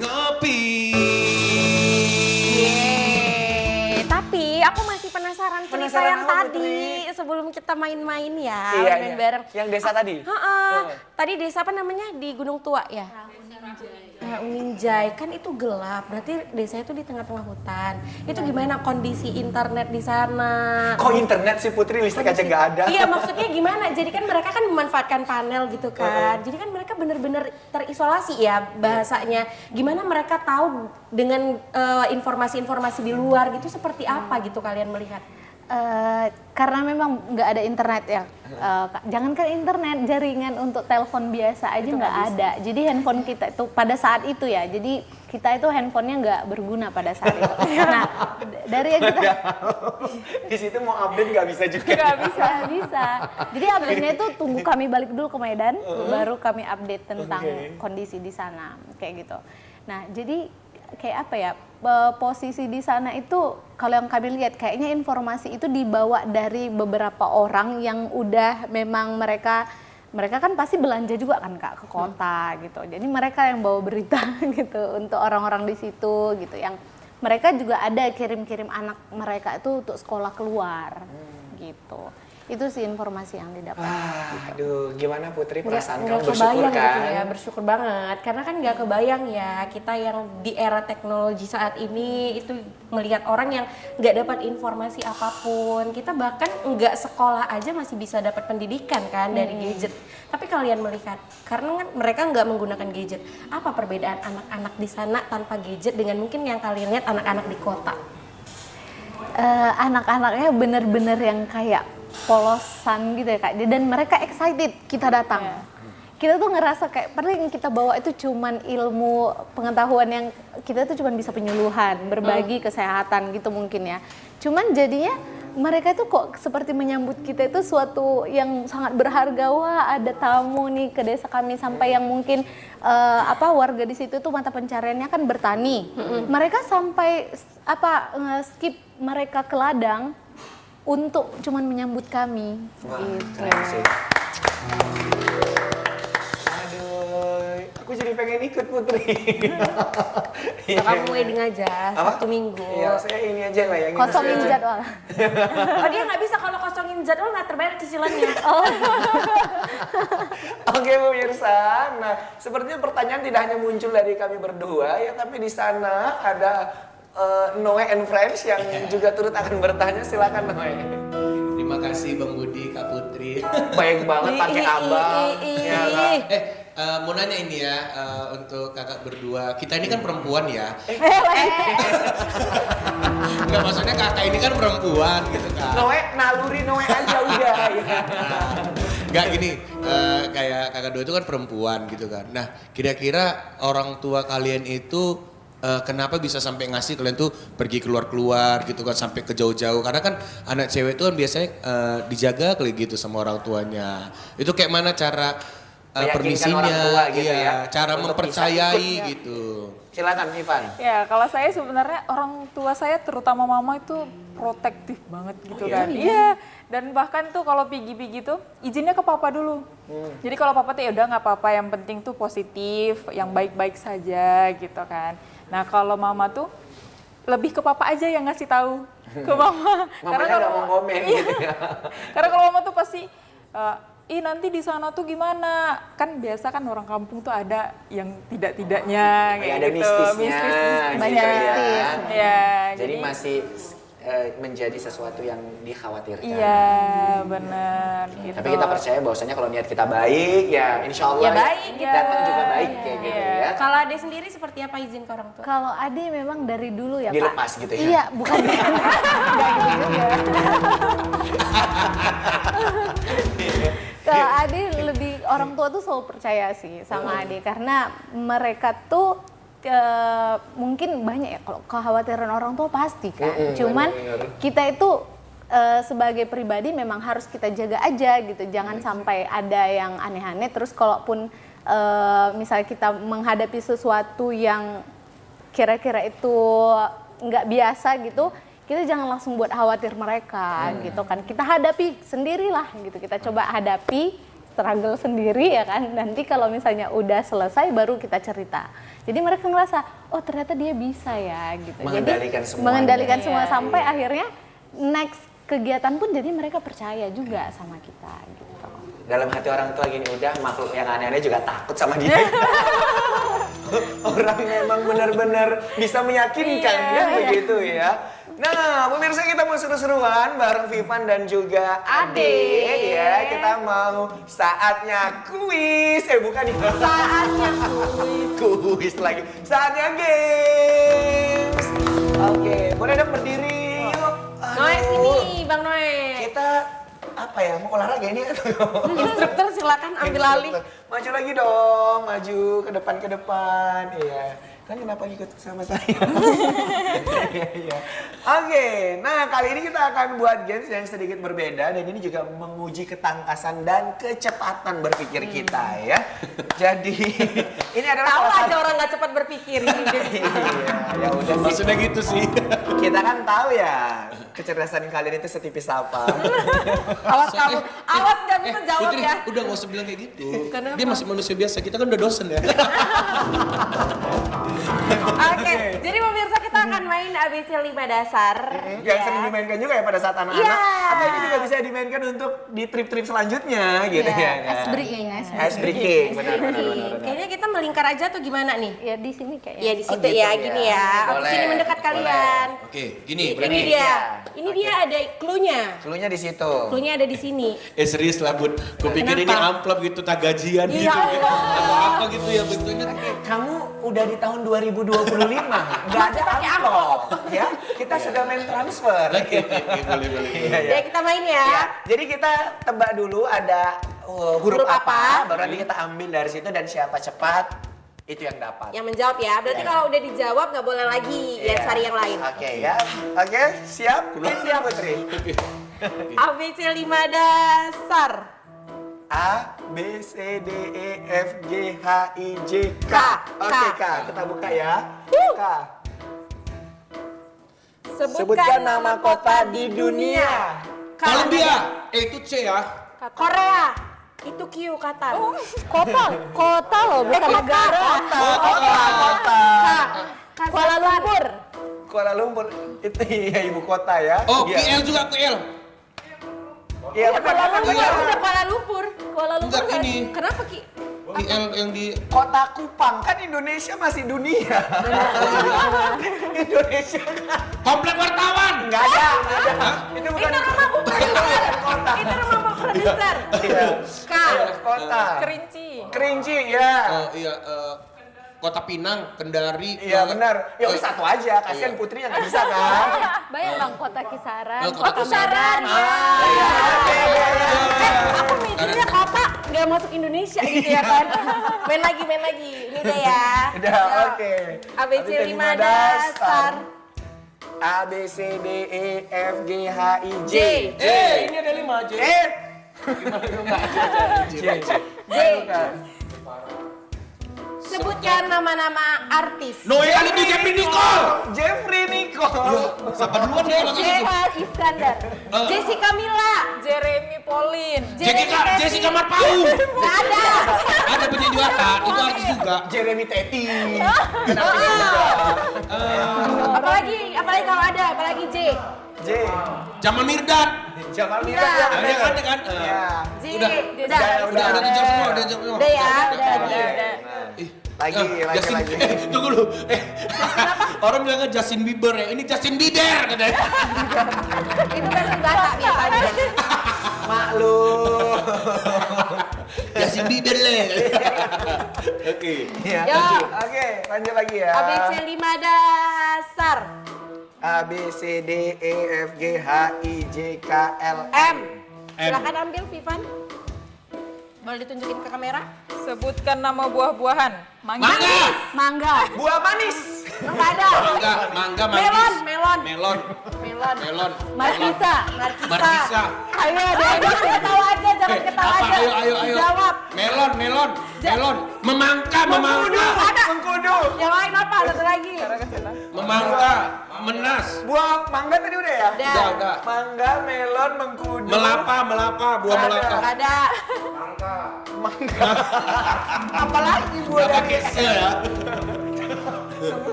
Ngopi. Tapi aku masih penasaran cerita Penasaran yang apa, tadi Putri? sebelum kita main-main ya, Iya, main iya. bareng. Yang desa tadi? Tadi desa apa namanya di Gunung Tua ya? Rahuning-Jae, kan itu gelap, berarti desa itu di tengah-tengah hutan. Itu gimana kondisi internet di sana? Kok internet sih Putri, listrik aja nggak ada? Iya, maksudnya gimana? Jadi kan mereka kan memanfaatkan panel gitu kan. Jadi kan mereka benar-benar terisolasi ya bahasanya. Gimana mereka tahu dengan informasi-informasi di luar gitu seperti apa gitu kalian melihat? Karena memang nggak ada internet ya, jangankan internet, jaringan untuk telepon biasa aja nggak ada. Jadi handphone kita itu pada saat itu ya, jadi kita itu handphonenya nggak berguna pada saat itu. Nah, dari yang kita Di situ mau update nggak bisa juga. nggak bisa. Jadi update-nya itu tunggu kami balik dulu ke Medan, baru kami update tentang kondisi di sana, kayak gitu. Nah, jadi kayak apa ya, posisi di sana itu kalau yang kami lihat kayaknya informasi itu dibawa dari beberapa orang yang udah memang mereka kan pasti belanja juga kan Kak ke kota gitu. Jadi mereka yang bawa berita gitu untuk orang-orang di situ gitu, yang mereka juga ada kirim-kirim anak mereka itu untuk sekolah keluar gitu. Itu sih informasi yang didapat. Aduh, gimana Putri, perasaan kamu Nggak bersyukur kebayang kan? gitu ya, bersyukur banget. Karena kan nggak kebayang ya, kita yang di era teknologi saat ini itu melihat orang yang nggak dapat informasi apapun. Kita bahkan nggak sekolah aja masih bisa dapat pendidikan kan dari gadget. Tapi kalian melihat, karena kan mereka nggak menggunakan gadget. Apa perbedaan anak-anak di sana tanpa gadget dengan mungkin yang kalian lihat anak-anak di kota? anak-anaknya bener-bener yang kayak polosan gitu ya Kak. Dan mereka excited kita datang. Kita tuh ngerasa kayak padahal yang kita bawa itu cuman ilmu pengetahuan yang kita tuh cuman bisa penyuluhan, berbagi kesehatan gitu mungkin ya. Cuman jadinya mereka tuh kok seperti menyambut kita itu suatu yang sangat berharga. Wah, ada tamu nih ke desa kami, sampai yang mungkin warga di situ tuh mata pencariannya kan bertani. Mereka sampai skip mereka ke ladang untuk cuman menyambut kami. Wah, gitu. keren sih. Aku jadi pengen ikut Putri. Kamu wedding aja, Sabtu Minggu. Iya, saya ini aja lah yang Kosongin jadwal. Oh dia nggak bisa kalau kosongin jadwal nggak terbayar cicilannya. Oke pemirsa, nah sepertinya pertanyaan tidak hanya muncul dari kami berdua ya, tapi di sana ada Noe and Friends yang juga turut akan bertanya. Silakan Noe. Terima kasih Bang Budi, Kak Putri. Baik banget pakai abang. Ya, Kak. Mau nanya ini ya, untuk kakak berdua, kita ini kan perempuan ya. Enggak, maksudnya kakak ini kan perempuan gitu Kak. Noe, naluri Noe aja udah. Ya. Enggak gini, kayak kakak dua itu kan perempuan gitu kan. Nah, kira-kira orang tua kalian itu kenapa bisa sampai ngasih kalian tuh pergi keluar-keluar gitu kan, sampai ke jauh-jauh? Karena kan anak cewek itu kan biasanya dijaga kali gitu sama orang tuanya. Itu kayak mana cara permisinya, orang tua gitu ya, cara untuk mempercayai gitu. Silakan Ivan. Ya, kalau saya sebenarnya orang tua saya terutama mama itu protektif banget gitu kan. Iya. Dan bahkan tuh kalau pergi-pergi tuh izinnya ke papa dulu. Jadi kalau papa tuh ya udah nggak apa-apa, yang penting tuh positif, yang baik-baik saja gitu kan. Nah, kalau mama tuh lebih ke papa aja yang ngasih tahu ke mama. Mamanya nggak mau komen gitu ya. Karena kalau mama tuh pasti nanti di sana tuh gimana? Kan biasa kan orang kampung tuh ada yang tidak-tidaknya kayak ada gitu. mistisnya, banyak mistis. Ya, jadi masih menjadi sesuatu yang dikhawatirkan. Iya, benar. Gitu. Tapi kita percaya bahwasanya kalau niat kita baik, ya insya Allah Ya baik, datang juga baik kayak gitu ya. Kalau Ade sendiri seperti apa izin ke orang tua? Kalau Ade memang dari dulu ya Kak. Dilepas gitu ya? Iya, bukan enggak gitu juga. Kalau Ade lebih, orang tua tuh selalu percaya sih sama Ade, karena mereka tuh mungkin banyak ya kalau kekhawatiran orang tua pasti kan. Cuman kita itu sebagai pribadi memang harus kita jaga aja gitu, jangan sampai ada yang aneh-aneh. Terus kalaupun misalnya kita menghadapi sesuatu yang kira-kira itu nggak biasa gitu, kita jangan langsung buat khawatir mereka gitu kan. Kita hadapi sendirilah gitu, kita coba hadapi, struggle sendiri ya kan. Nanti kalau misalnya udah selesai baru kita cerita. Jadi mereka ngerasa, oh ternyata dia bisa ya gitu. Mengendalikan jadi semuanya. mengendalikan semua sampai akhirnya next kegiatan pun jadi mereka percaya juga sama kita gitu. Dalam hati orang tua gini, udah makhluk yang aneh-aneh juga takut sama dia. Orang memang benar-benar bisa meyakinkan ya begitu ya. Nah, pemirsa, kita mau seru-seruan bareng Vivan dan juga Ade ya. Kita mau saatnya kuis. Bukan nih. Saatnya kuis. Kuis lagi. Saatnya games. Oke, boleh dong berdiri yuk. Noe sini, Bang Noe. Kita apa ya, mau olahraga ini? Instruktur silakan ambil alih. Maju lagi dong, maju ke depan. Iya. Kan kenapa ikut sama saya? Iya. Oke, nah kali ini kita akan buat games yang sedikit berbeda dan ini juga menguji ketangkasan dan kecepatan berpikir kita ya. Jadi ini adalah Tahu salah aja satu- orang nggak cepat berpikir. Iya, ya udah sih. Maksudnya gitu sih. Kita kan tahu ya kecerdasan kalian itu setipis apa. Awas kamu, awas nggak bisa jawab Putri, ya. udah gak usah bilang kayak gitu. Kenapa? Dia masih manusia biasa, kita kan udah dosen ya. Oke, jadi pemirsa kita akan main ABC 5 dasar. Yang sering dimainkan juga ya pada saat anak-anak. Iya. Atau ini juga bisa dimainkan untuk di trip-trip selanjutnya gitu ya. Kan? Ice breaking, Ice breaking, benar. Kayaknya kita melingkar aja tuh gimana nih? Ya di sini kayaknya. Ya di situ gitu ya, ya. gini ya. Aku Boleh, sini mendekat kalian. Oke, gini Ini berarti. dia. Ini dia ada clue-nya. Cluenya di situ. Clue-nya ada di sini. Serius lah Bud, gue pikir ini Kenapa? amplop gitu, tak gajian Ya gitu. Allah. Atau apa gitu ya bentuknya. Kamu udah di tahun 2025, nggak ada Pakai pakai amplop. Ya, kita sudah main transfer. Boleh. Iya, iya. Ya kita main ya. Ya, jadi kita tebak dulu ada huruf Huruf apa? baru nanti kita ambil dari situ dan siapa cepat itu yang dapat. Yang menjawab ya. Berarti Iya. kalau udah dijawab nggak boleh lagi ya Iya. cari yang lain. Oke ya. Oke, siap? Siap Putri. ABC 5 dasar. A, B, C, D, E, F, G, H, I, J, K. Oke K. K, kita buka ya. K. Sebutkan nama kota di dunia. K. Kolombia. Itu C ya. Korea. Itu Q Qatar. Kota loh, bukan negara. Kota. Kuala Lumpur. Kuala Lumpur itu iya ibu kota ya. Oh, Iya. KL juga KL. Iya, Kuala Lumpur. iya. Udah Kuala Lumpur. Kuala Lumpur. Enggak ini. Kenapa Ki? KL yang di Kota Kupang kan Indonesia masih dunia. Indonesia kan Komplek Wartawan. nggak ada. Itu bukan Itu rumah Bu produser. kota. Itu rumah Bu produser. Iya. K. Kota. Kerinci. Kerinci ya. Oh iya, Kota Pinang, Kendari. Iya benar. Ya udah satu aja. Kasihan Iya. Putri yang nggak bisa kan. Bayang Bang, Kota Kisaran. Oh, Kota Kisaran. Aku mikirnya kota nggak masuk Indonesia gitu ya kan. Main lagi. Ini udah ya. Udah oke. ABC Tapi 5 dasar. A B C D E F G H I J. J. Ini ada 5 J. J. Sebutkan nama-nama artis. Noe kali itu Jeffrey Nicole. Jeffrey Nicole. Siapa duluan nih kalau gitu? J.H. Iskandar. Jessica Mila. Jeremy Pauline. Jessica Marpau. Nggak ada. Ada penyanyi wanita, itu artis juga. Jeremy Teti. Apalagi kalau ada, apalagi J. J. Jamal Mirdad. Jamal Iya. Mirdad. Ada kan, ada kan? Iya. J. Udah. Udah dijawab semua, udah dijawab semua. Udah ya, udah. Ih, Lagi. Tunggu dulu. Orang bilangnya Justin Bieber ya. Ini Justin Bieber katanya. Itu kan senjata biasanya. Maklum. Justin Bieber le. Oke. Iya. Yo. Oke, lanjut lagi ya. ABC 5 dasar. A B C D E F G H I J K L M. Silakan ambil Vivan. Boleh ditunjukin ke kamera? Sebutkan nama buah-buahan. Mangga. Mangga. Buah manis. Enggak ada. Mangga manggis. Melon. Markisa. Markisa. Ayo, jangan ketawa aja, jangan ketawa Apa? aja. Ayo. Jawab. Melon. Memangka. Mengkudu. Yang lain apa? Satu lagi. Memangka. Menas. Buah mangga tadi udah ya? Udah. Mangga, melon, mengkudu. Melapa. Buah melapa. Nggak ada. Apalagi buah Gak dari pakai se ya.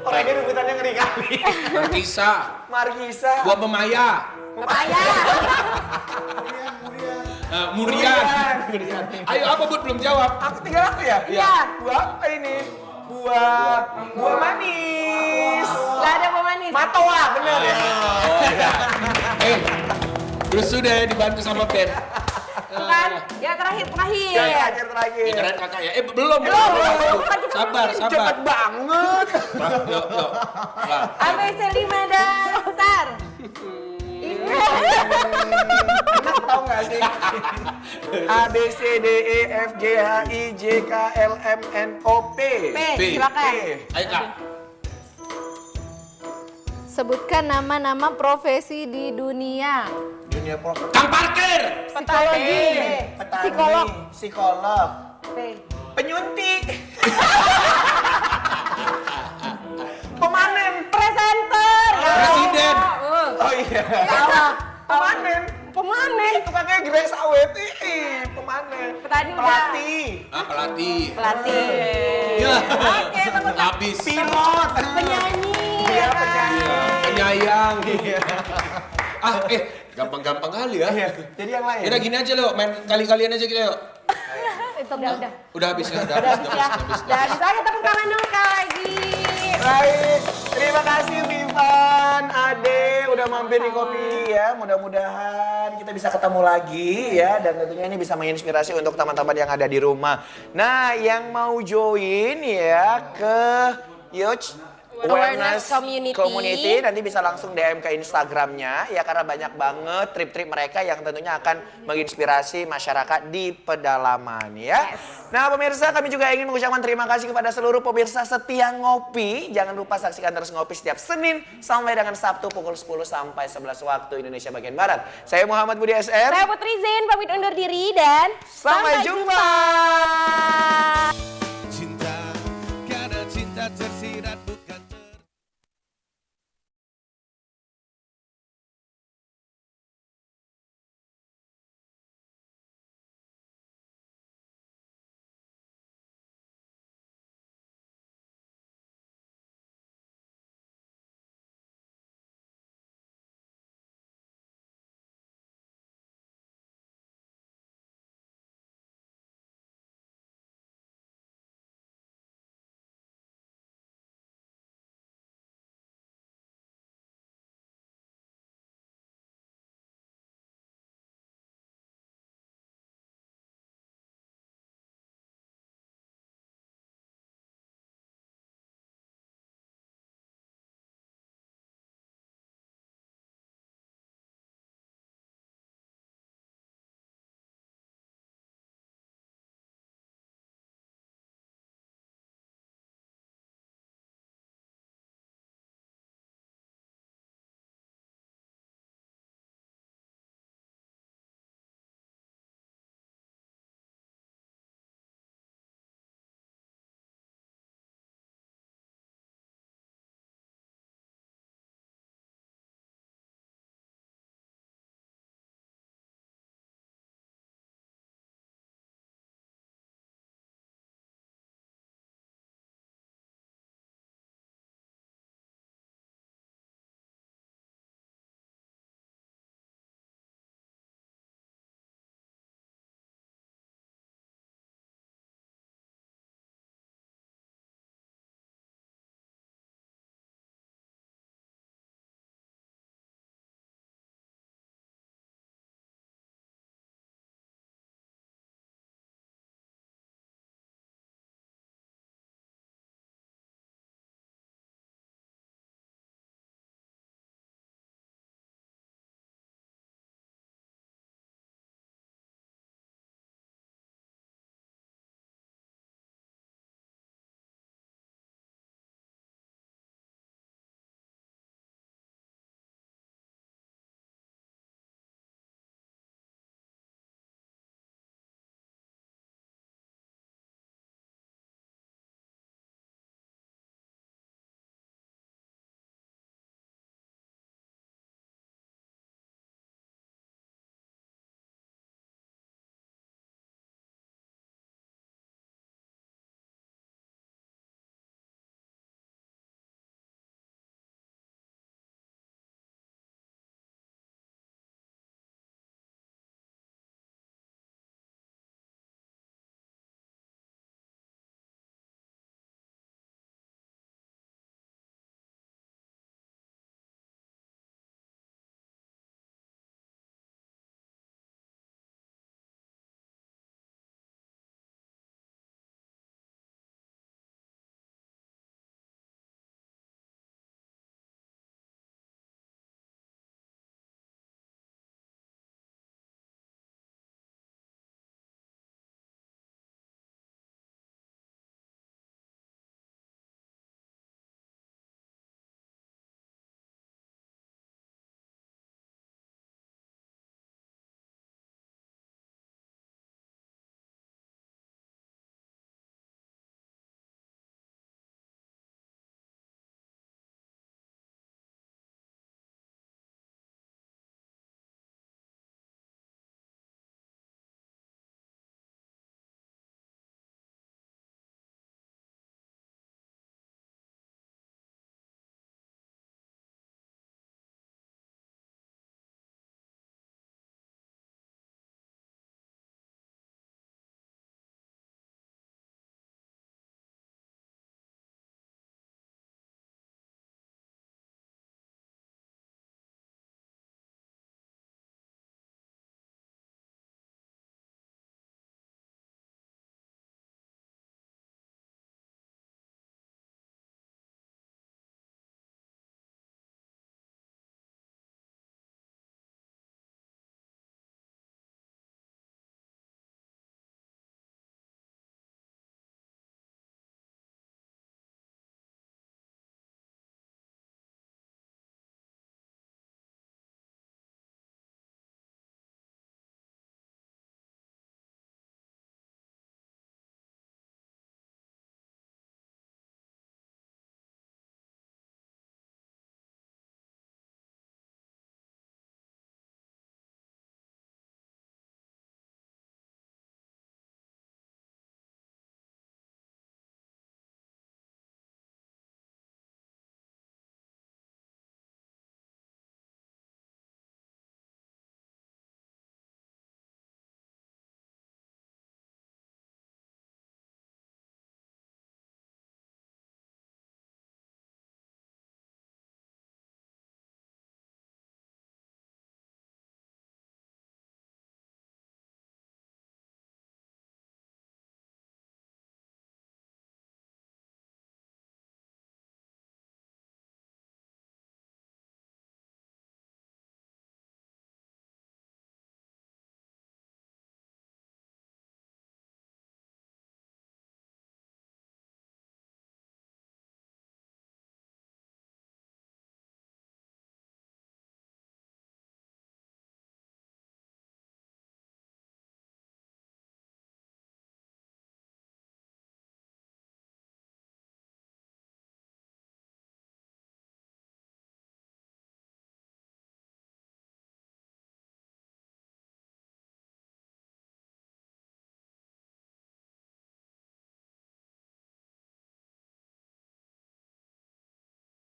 orang ini rebutannya ngeri kali. Markisa. Markisa. Buah pemaya. Papaya. Murian. Ayo apa Bud belum jawab? Aku tinggal aku ya? Iya. Buah apa ini? Buah manis. Nggak ada buah manis. Matoa, bener ya? Terus sudah ya dibantu sama Ben. Bukan. Ya terakhir. Ya, terakhir. Keren kakak ya. Belum. Bukan kita Sabar. Cepet banget. Yuk. Lah. ABC 5 dasar. Enak tau gak sih? A, B, C, D, E, F, G, H, I, J, K, L, M, N, O, P. P. Silakan. Ayo Kak. Sebutkan nama-nama profesi di dunia. Dunia properti. Kang parkir. Psikologi. Petani, psikolog, P. penyuntik, pemanen, Presenter. Presiden. oh iya, pemanen, tukang Grace awet, pemanen, Tadi udah. pelatih, Pelatih. Ya. Oke, tepuk tangan. Habis. pilot, Penyanyi. iya ya kan? penyanyi, Penyayang. Gampang-gampang kali ya. iya. Jadi yang lain. Udah gini aja lo, main kali-kalian aja kita yuk. Itu Udah habis ya, Udah habis ya. Udah habis aja tepuk tangan dong sekali lagi. Baik, terima kasih Vivan, Ade udah mampir di Kopi ya. Mudah-mudahan kita bisa ketemu lagi ya, dan tentunya ini bisa menginspirasi untuk teman-teman yang ada di rumah. Nah, yang mau join ya ke Yoch Awareness Community. Nanti bisa langsung DM ke Instagramnya ya, karena banyak banget trip-trip mereka yang tentunya akan menginspirasi masyarakat di pedalaman ya. Nah pemirsa, kami juga ingin mengucapkan terima kasih kepada seluruh pemirsa setia Ngopi. Jangan lupa saksikan terus Ngopi setiap Senin sampai dengan Sabtu pukul 10 sampai 11 waktu Indonesia bagian Barat. Saya Muhammad Budi SR. Saya Putri Zain pamit undur diri dan Sampai jumpa.